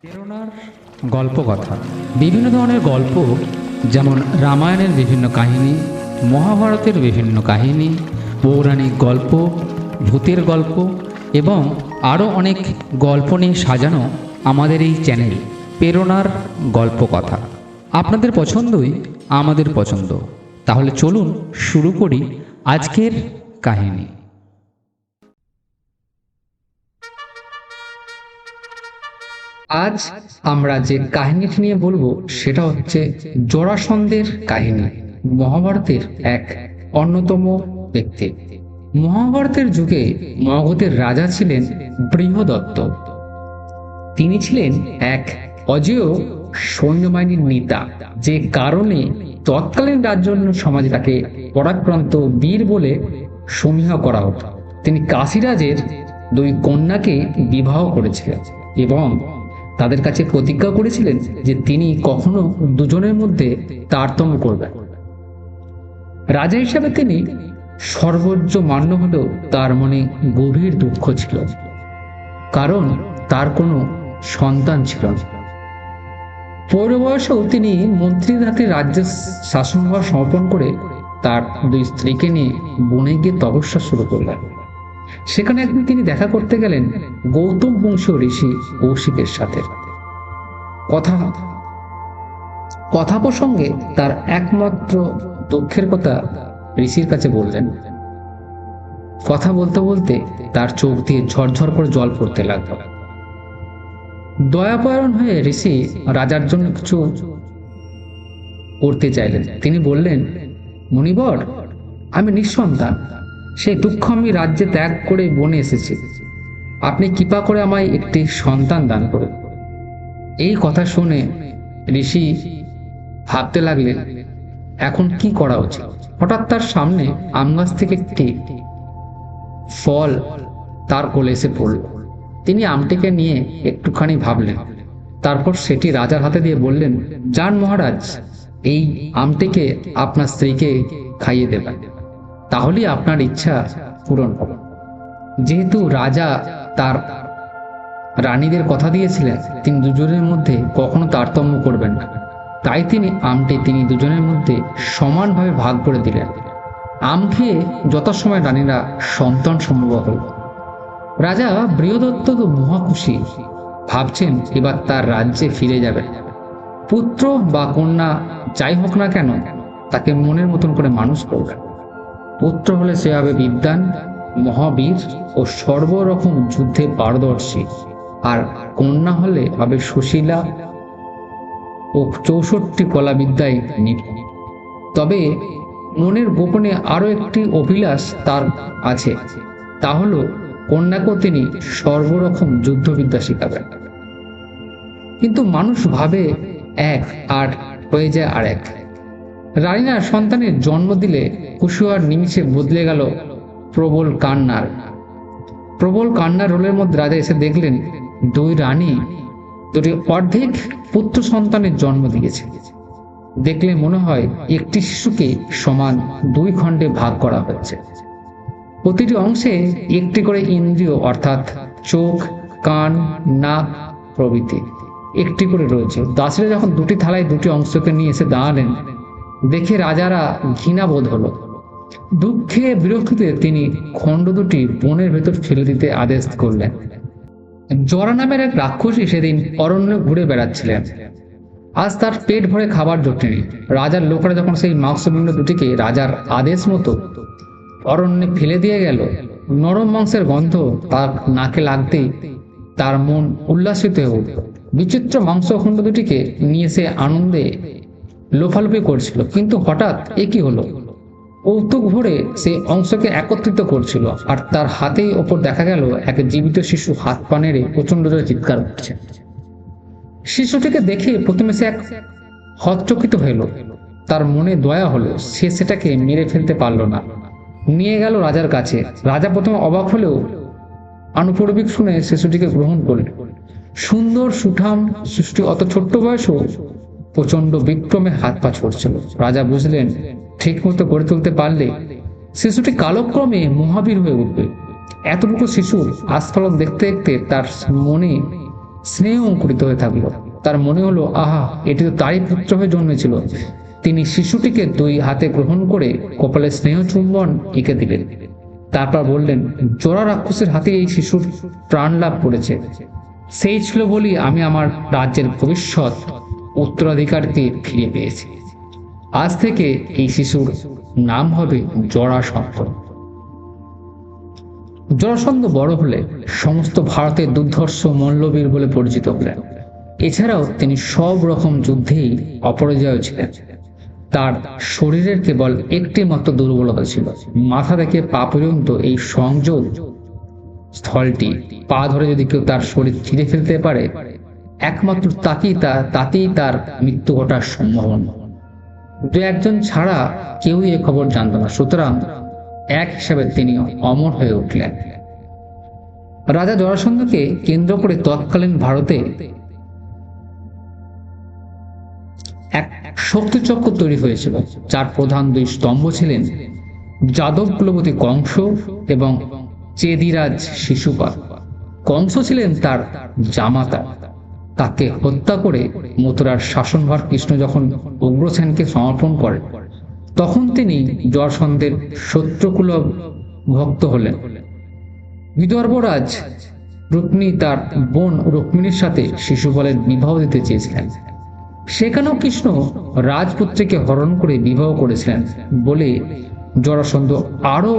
প্রেরণার গল্পকথা। বিভিন্ন ধরনের গল্প, যেমন রামায়ণের বিভিন্ন কাহিনী, মহাভারতের বিভিন্ন কাহিনী, পৌরাণিক গল্প, ভূতের গল্প এবং আরও অনেক গল্প নিয়ে সাজানো আমাদের এই চ্যানেল প্রেরণার গল্পকথা। আপনাদের পছন্দই আমাদের পছন্দ। তাহলে চলুন শুরু করি আজকের কাহিনী। আজ আমরা যে কাহিনীটি নিয়ে বলবো সেটা হচ্ছে জরাসন্ধের কাহিনী, মহাভারতের এক অন্যতম ব্যক্তি। মহাভারতের যুগে মগধের রাজা ছিলেন বৃহদত্ত। তিনি ছিলেন এক অজেয় সৈন্যবাহিনীর নেতা, যে কারণে তৎকালীন রাজ্য সমাজে তাকে পরাক্রান্ত বীর বলে সমীহ করা হতো। তিনি কাশীরাজের দুই কন্যাকে বিবাহ করেছিলেন এবং তাদের কাছে প্রতিজ্ঞা করেছিলেন যে তিনি কখনো দুজনের মধ্যে তারতম্য করবেন। রাজা হিসাবে তিনি সর্বোচ্চ মান্য হলেও তার মনে গভীর দুঃখ ছিল, কারণ তার কোনো সন্তান ছিল না। পৌর বয়সেও তিনি মন্ত্রীর হাতে রাজ্যের শাসনভার সমর্পণ করে তার দুই স্ত্রীকে নিয়ে বনে গিয়ে তপস্যা শুরু করলেন। সেখানে একদিন তিনি দেখা করতে গেলেন গৌতম বংশীয় ঋষি কৌশিকের সাথে। কথা প্রসঙ্গে তার একমাত্র দুঃখের কথা ঋষির কাছে বললেন। কথা বলতে বলতে তার চোখ দিয়ে ঝরঝর করে জল পড়তে লাগলো। দয়াপরায়ণ হয়ে ঋষি রাজার জন্য কিছু করতে চাইলেন। তিনি বললেন, মুনিবর, আমি নিঃসন্তান। সেই দুঃখ আমি রাজ্যে ত্যাগ করে বনে এসেছি। আপনি কৃপা করে আমায় একটি সন্তান দান করুন। এই কথা শুনে ঋষি ভাবতে লাগলেন এখন কি করা উচিত। হঠাৎ তার সামনে আম গাছ থেকে একটি ফল তার কোলে এসে পড়ল। তিনি আমটিকে নিয়ে একটুখানি ভাবলেন, তারপর সেটি রাজার হাতে দিয়ে বললেন, যান মহারাজ, এই আমটিকে আপনার স্ত্রীকে খাইয়ে দেবেন, তাহলেই আপনার ইচ্ছা পূরণ হবে। যেহেতু রাজা তার রানীদের কথা দিয়েছিলেন তিনি দুজনের মধ্যে কখনো তারতম্য করবেন না, তাই তিনি দুজনের মধ্যে সমানভাবে ভাগ করে দিলেন। আম খেয়ে যথাসময় রানীরা সন্তান সম্ভব হল। রাজা বৃহদত্ত তো মহা খুশি, ভাবছেন এবার তার রাজ্যে ফিরে যাবেন। পুত্র বা কন্যা যাই হোক না কেন, তাকে মনের মতন করে মানুষ করবেন। পুত্র হলে সে হবে বিদ্বান, মহাবীর ও সর্বরকম যুদ্ধে পারদর্শী, আর কন্যা হলে হবে সুশীলা ও 64 কলাবিদ্যায় নিপুণ। তবে মনের গোপনে আরো একটি অভিলাষ তার আছে, তা হলো কন্যাকেও তিনি সর্বরকম যুদ্ধবিদ্যা শিখাবেন। কিন্তু মানুষ ভাবে এক আর হয়ে যায় আর এক। রানীরা সন্তানের জন্ম দিলে খুশি হওয়ার নিমিষে বদলে গেল প্রবল কান্নার রোলের মধ্যে রাজা এসে দেখলেন দুই রানী দুটি অর্ধেক পুত্র সন্তানের জন্ম দিয়েছে। দেখলে মনে হয় একটি শিশুকে সমান দুই খণ্ডে ভাগ করা হয়েছে। প্রতিটি অংশে একটি করে ইন্দ্রিয় অর্থাৎ চোখ, কান, নাক প্রভৃতি একটি করে রয়েছে। দাসীরা যখন দুটি থালায় দুটি অংশকে নিয়ে এসে দাঁড়ালেন, দেখে রাজারা ঘৃণা বোধ হলো। দুঃখে বিরক্তিতে তিনি খণ্ড দুটি বনের ভেতর ফেলে দিতে আদেশ করলেন। জরা নামের এক রাক্ষসী সেদিন অরণ্যে ঘুরে বেড়াচ্ছিলেন। আজ তার পেট ভরে খাবার জোটেনি। রাজার লোকেরা যখন সেই মাংসপিণ্ড দুটিকে রাজার আদেশ মতো অরণ্যে ফেলে দিয়ে গেল, নরম মাংসের গন্ধ তার নাকে লাগতেই তার মন উল্লাসিত হয়ে উঠল। বিচিত্র মাংসখণ্ড দুটিকে নিয়ে সে আনন্দে লোফালোফি করছিল, কিন্তু হঠাৎ একই হলো। কৌতুক ভরে সে অংশকে একত্রিত করছিল, আর তার হাতেই ওপর দেখা গেল এক জীবিত শিশু হাত পা নেড়ে প্রচন্ড জোরে চিৎকার করছে। শিশুটিকে দেখে প্রথমে সে এক হতচকিত হইল। তার মনে দয়া হলো, সে সেটাকে মেরে ফেলতে পারল না। নিয়ে গেল রাজার কাছে। রাজা প্রথমে অবাক হলেও আনুপূর্বিক শুনে শিশুটিকে গ্রহণ করলেন। সুন্দর সুঠাম শিশুটি অত ছোট্ট বয়সও প্রচন্ড বিক্রমে হাত পা ছড়ছিল। রাজা বুঝলেন ঠিক মতো গড়ে তুলতে পারলে শিশুটি কালক্রমে মহাবীর হয়ে উঠবে। এতটুকু শিশুর আস্ফালন দেখতে দেখতে তার মনে স্নেহ অঙ্কুরিত হয়ে থাকলো। তার মনে হলো, আহা, এটি তো তারই পুত্র হয়ে জন্মেছিল। তিনি শিশুটিকে 2 হাতে গ্রহণ করে কপালে স্নেহ চুম্বন এঁকে দিলেন। তারপর বললেন, জরা রাক্ষসের হাতে এই শিশুর প্রাণ লাভ করেছে। সেই ছিল বলি আমি আমার রাজ্যের ভবিষ্যৎ উত্তরাধিকারকে ফিরে পেয়েছি। আজ থেকে এই শিশুর নাম হবে জরাসন্ধ। জরাসন্ধ বড় হলে সমস্ত ভারতের দুর্ধর্ষ মল্লবীর বলে পরিচিত হলেন। এছাড়াও তিনি সব রকম যুদ্ধেই অপরাজয় ছিলেন। তার শরীরের কেবল একটি মাত্র দুর্বলতা ছিল, মাথা থেকে পা পর্যন্ত এই সংযোগ স্থলটি, পা ধরে যদি কেউ তার শরীর ছিঁড়ে ফেলতে পারে, একমাত্র তাতেই তার মৃত্যু ঘটার সম্ভাবনা। 2-1 জন ছাড়া কেউই এ খবর জানত না। সুতরাং এক হিসাবে তিনি অমর হয়ে উঠলেন। রাজা জরাসন্ধকে কেন্দ্র করে তৎকালীন ভারতে এক শক্তিচক্র তৈরি হয়েছিল, যার প্রধান 2 স্তম্ভ ছিলেন যাদব কুলপতি কংস এবং চেদিরাজ শিশুপাল। কংস ছিলেন তার জামাতা। তাকে হত্যা করে মথুরার শাসনভার কৃষ্ণ যখন উগ্রসেনকে সমর্পণ করেন, তখন তিনি জরাসন্ধের শত্রুকুল ভক্ত হলেন। বিদর্ভরাজ রুক্মিণী তার বোন রুক্মিণীর সাথে শিশুপালের বিবাহ দিতে চেয়েছিলেন। সেখানেও কৃষ্ণ রাজপুত্রকে হরণ করে বিবাহ করেছিলেন বলে জরাসন্ধ আরো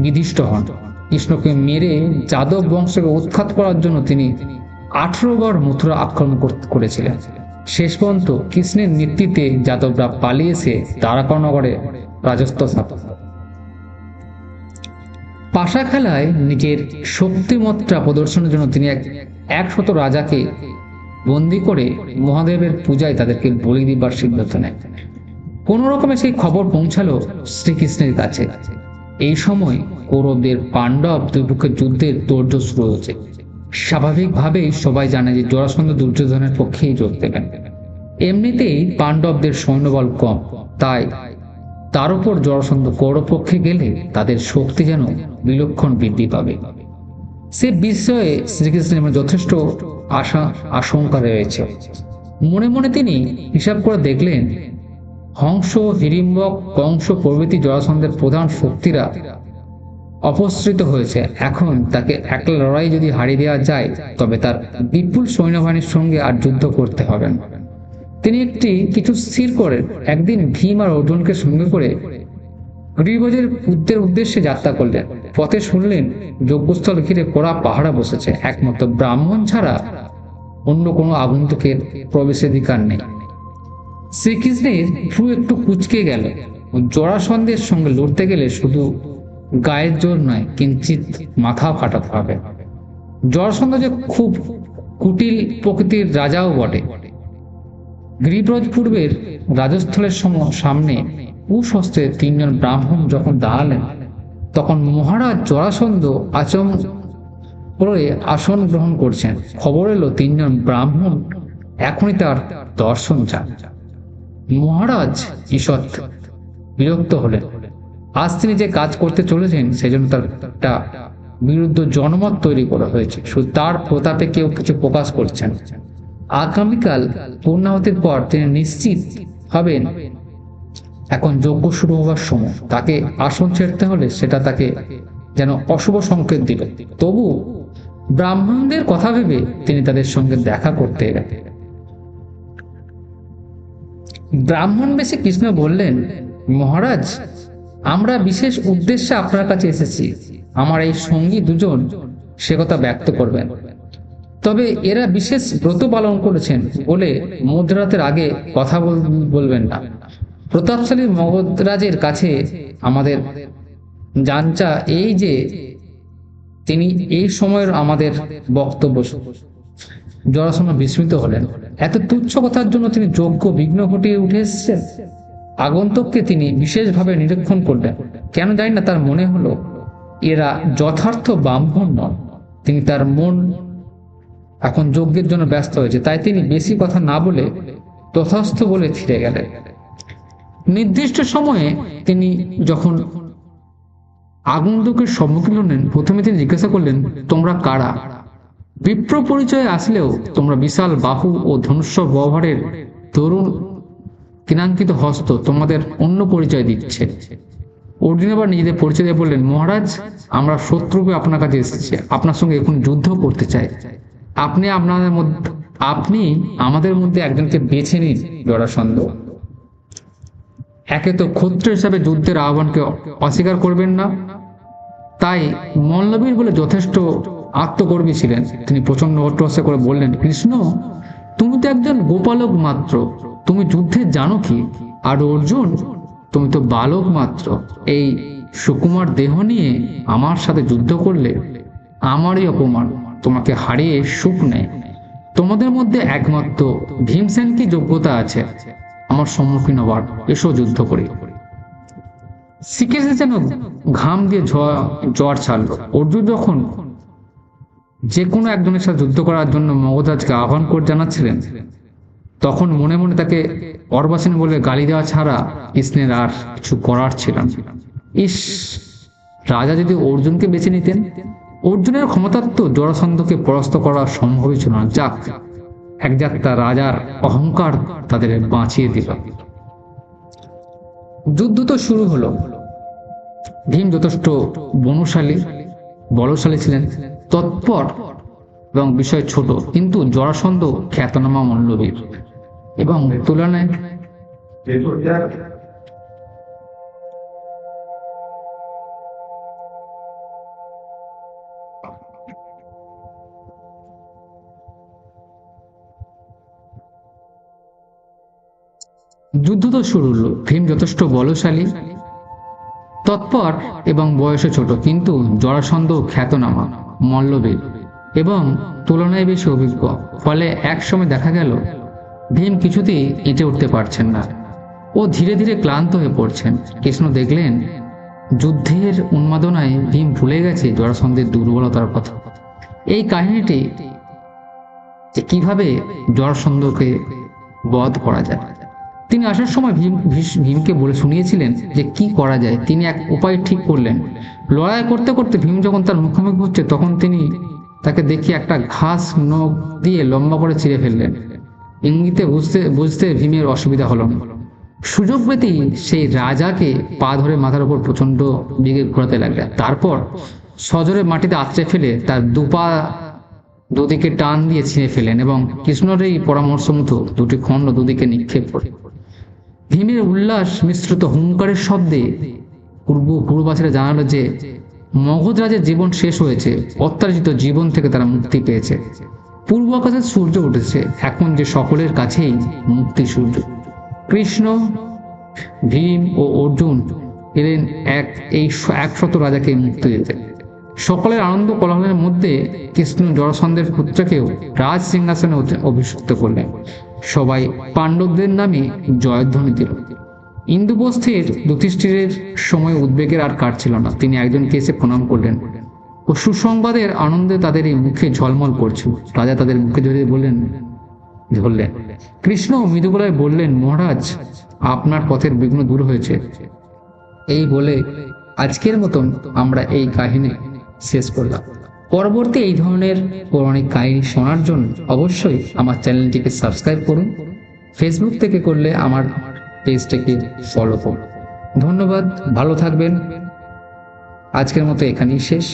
বিধিষ্ঠ হন। কৃষ্ণকে মেরে যাদব বংশকে উৎখাত করার জন্য তিনি 18 বার মথুরা আক্রমণ করেছিলেন। শেষ পর্যন্ত কৃষ্ণের নেতৃত্বে যাদবরা পালিয়ে এসে দ্বারকানগরে রাজত্ব স্থাপন। পাশা খেলায় নিজের শক্তিমত্তা প্রদর্শনের জন্য তিনি 100 রাজাকে বন্দী করে মহাদেবের পূজায় তাদেরকে বলি দিবার সিদ্ধান্ত নেয়। কোন রকমে সেই খবর পৌঁছালো শ্রীকৃষ্ণের কাছে। এই সময় কৌরবদের পাণ্ডব দুপক্ষের যুদ্ধের তোড়জোড় শুরু হয়েছে। স্বাভাবিকভাবেই সবাই জানে যে জরাসন্ধ দুর্যোধনের পক্ষেই যোগ দেবেন। এমনিতেই পাণ্ডবদের সৈন্যবল কম, তাই তার উপর জরাসন্ধ কৌরব পক্ষে গেলে তাদের শক্তি যেন বিলক্ষণ বৃদ্ধি পাবে, সে বিষয়ে শ্রীকৃষ্ণের যথেষ্ট আশঙ্কা রয়েছে। মনে মনে তিনি হিসাব করে দেখলেন, হংস, হিড়িম্বক, কংস প্রভৃতি জরাসন্ধের প্রধান শক্তিরা অপসৃত হয়েছে। এখন তাকে একলা লড়াই যদি হারিয়ে দেওয়া যায়, তবে তার বিপুল সৈন্যবাহিনীর সঙ্গে আর যুদ্ধ করতে হবে না। তিনি কিছু স্থির করেন। একদিন ভীম আর অর্জুনকে সঙ্গে করে গিরিব্রজের উদ্দেশ্যে যাত্রা করলেন। পথে শুনলেন যজ্ঞস্থল ঘিরে কড়া পাহারা বসেছে। একমাত্র ব্রাহ্মণ ছাড়া অন্য কোনো আগন্তুকের প্রবেশাধিকার নেই। শ্রীকৃষ্ণের ভ্রু একটু কুঁচকে গেল। জরাসন্ধের সঙ্গে লড়তে গেলে শুধু গায়ের জোর নয়, কিঞ্চিত মাথাও খাটাতে হবে। জরাসন্ধ যে খুব কুটিল প্রকৃতির রাজাও বটে। গিরিব্রজ পূর্বের রাজস্থলের সামনে কুশস্ত্রে 3 জন ব্রাহ্মণ যখন দাঁড়ালেন, তখন মহারাজ জরাসন্ধ আসন গ্রহণ করছেন। খবর এলো 3 জন ব্রাহ্মণ এখনই তার দর্শন চান। মহারাজ ঈষৎ বিরক্ত হলেন। আজ তিনি যে কাজ করতে চলেছেন সেজন্য তার একটা বিরুদ্ধ জনমত তৈরি করা হয়েছে। শুধু তার প্রতাপে কেউ কিছু প্রকাশ করছেন। আগামীকাল পূর্ণাহুতির পর তিনি নিশ্চিত হবেন এখন যজ্ঞ শুরু হওয়ার সময়। তাকে আসন ছেড়তে হলে সেটা তাকে যেন অশুভ সংকেত দিল। তবু ব্রাহ্মণদের কথা ভেবে তিনি তাদের সঙ্গে দেখা করতে গেলেন। ব্রাহ্মণ বেশে কৃষ্ণ বললেন, মহারাজ, আমরা বিশেষ উদ্দেশ্যে আপনার কাছে এসেছি। আমার এই সঙ্গী 2 জন সে কথা ব্যক্ত করবেন। তবে এরা বিশেষ ব্রত পালন করেছেন বলে মধ্যরাতের আগে কথা বলবেন না। প্রতাপশালী মগধরাজের কাছে আমাদের জানচা এই যে তিনি এই সময়ের আমাদের বক্তব্য। জরাসন্ধ বিস্মিত হলেন। এত তুচ্ছ কথার জন্য তিনি যজ্ঞ বিঘ্ন ঘটিয়ে উঠে এসেছেন। আগন্তুককে তিনি বিশেষভাবে নিরীক্ষণ করলেন। কেন জানি না, তার মনে হলো এরা যথার্থ ব্রাহ্মণ নন। তিনি তার মন এখন যজ্ঞের জন্য ব্যস্ত হয়েছে, তাই তিনি বেশি কথা না বলে তথাস্থ বলে ফিরে গেলেন। নির্দিষ্ট সময়ে তিনি যখন আগন্তুকের সম্মুখীন হলেন, প্রথমে তিনি জিজ্ঞাসা করলেন, তোমরা কারা? বিপ্র পরিচয়ে আসলেও তোমরা বিশাল বাহু ও ধনুষ্য ব্যবহারের তরুণ কিনাঙ্কিত হস্ত তোমাদের অন্য পরিচয় দিচ্ছে। অর্জুন আবার নিজেদের পরিচয় দিয়ে বললেন, মহারাজ, আমরা শত্রুকে আপনার কাছে এসেছি, আপনার সঙ্গে এখন যুদ্ধ করতে চাই। আপনি আমাদের মধ্যে একজনকে বেছে নিন জরাসন্ধ। একে তো ক্ষত্রিয় হিসাবে যুদ্ধের আহ্বানকে অস্বীকার করবেন না, তাই মল্লবীর বলে যথেষ্ট আত্মগর্বী ছিলেন। তিনি প্রচন্ড অট্টহাস্য করে বললেন, কৃষ্ণ, তুমি তো একজন গোপালক মাত্র, তুমি যুদ্ধে জানো কি? আর অর্জুন, তুমি তো বালক মাত্র। এই সুকুমার দেহ নিয়ে আমার সাথে যুদ্ধ করলে আমারই অপমান, তোমাকে হারিয়ে সুখ নেই। তোমাদের মধ্যে একমাত্র ভীমসেন কি যোগ্যতা আছে আমার সম্মুখীন হবার? এসো যুদ্ধ করি। শিখেছে যেন ঘাম দিয়ে জ্বর ছাড়লো। অর্জুন যখন যে কোনো একজনের সাথে যুদ্ধ করার জন্য মগধরাজকে আহ্বান করে জানাচ্ছিলেন, তখন মনে মনে তাকে অর্বাচীন বলে গালি দেওয়া ছাড়া কৃষ্ণের আর কিছু করার ছিল না। ইস, রাজা যদি অর্জুনকে বেছে নিতেন! অর্জুনের ক্ষমতার তো জরাসন্ধকে পরাস্ত করা সম্ভবই ছিল না। যাক, এক যাত্রা রাজার অহংকার তাদের বাঁচিয়ে দিল। যুদ্ধ তো শুরু হলো। ভীম যথেষ্ট বলশালী ছিলেন, তৎপর এবং বিষয় ছোট, কিন্তু জরাসন্ধ খ্যাতনামা মল্লবীর এবং তুলনায় যুদ্ধ তো শুরু হলো। ভীম যথেষ্ট বলশালী, তৎপর এবং বয়সে ছোট, কিন্তু জরাসন্ধ খ্যাতনামা মল্লবীর এবং তুলনায় বেশি অভিজ্ঞ। ফলে এক সময় দেখা গেল ভীম কিছুতেই এঁটে উঠতে পারছেন না, ও ধীরে ধীরে ক্লান্ত হয়ে পড়ছেন। কৃষ্ণ দেখলেন যুদ্ধের উন্মাদনায় ভীম ভুলে গেছে জরাসন্ধের দুর্বলতার কথা। এই কাহিনীটি যে কিভাবে জরাসন্ধকে বধ করা যায়, তিনি আসার সময় ভীমকে বলে শুনিয়েছিলেন যে কি করা যায়। তিনি এক উপায় ঠিক করলেন। লড়াই করতে করতে ভীম যখন তার মুখোমুখি হচ্ছে, তখন তিনি তাকে দেখে একটা ঘাস নখ দিয়ে লম্বা করে ছিঁড়ে ফেললেন। ইঙ্গিতে বুঝতে ভীমের অসুবিধা হলো না। সুযোগ পেতেই সেই রাজাকে পা ধরে মাথার উপর প্রচন্ড বেগে ঘোরাতে লাগলেন। তারপর সজোরে মাটিতে আছড়ে ফেলে তার দুদিকে টান দিয়ে ছিঁড়ে ফেলেন এবং কৃষ্ণের এই পরামর্শ মতো দুটি খণ্ড দুদিকে নিক্ষেপ করে। ভীমের উল্লাস মিশ্রিত হুঙ্কারের শব্দে পূর্ববাসীরা জানালো যে মগধ রাজের জীবন শেষ হয়েছে, অত্যাচারিত জীবন থেকে তারা মুক্তি পেয়েছে। পূর্ব আকাশে সূর্য উঠেছে, এখন যে সকলের কাছেই মুক্তি সূর্য। কৃষ্ণ, ভীম ও অর্জুন এলেন এই 100 রাজাকে মুক্তি দিতে। সকলের আনন্দ কোলাহলের মধ্যে কৃষ্ণ জরাসন্ধের পুত্রকেও রাজ সিংহাসনে অভিষিক্ত করলেন। সবাই পাণ্ডবদের নামে জয়ধ্বনি দিল। ইন্দুবস্থির যুধিষ্ঠিরের সময় উদ্বেগের আর কাটছিল না। তিনি একজনকে এসে প্রণাম করলেন ও সুসংবাদের আনন্দে তাদের এই মুখে ঝলমল করছিল। রাজা তাদের মুখে ধরিয়ে ধরলেন। কৃষ্ণ মৃদু গলায় বললেন, মহারাজ, আপনার পথের বিঘ্ন দূর হয়েছে। এই বলে আজকের মতন আমরা এই কাহিনী শেষ করলাম। পরবর্তী এই ধরনের পৌরাণিক কাহিনী শোনার জন্য অবশ্যই আমার চ্যানেলটিকে সাবস্ক্রাইব করুন। ফেসবুক থেকে করলে আমার পেজটাকে ফলো করুন। ধন্যবাদ, ভালো থাকবেন। আজকের মতো এখানেই শেষ।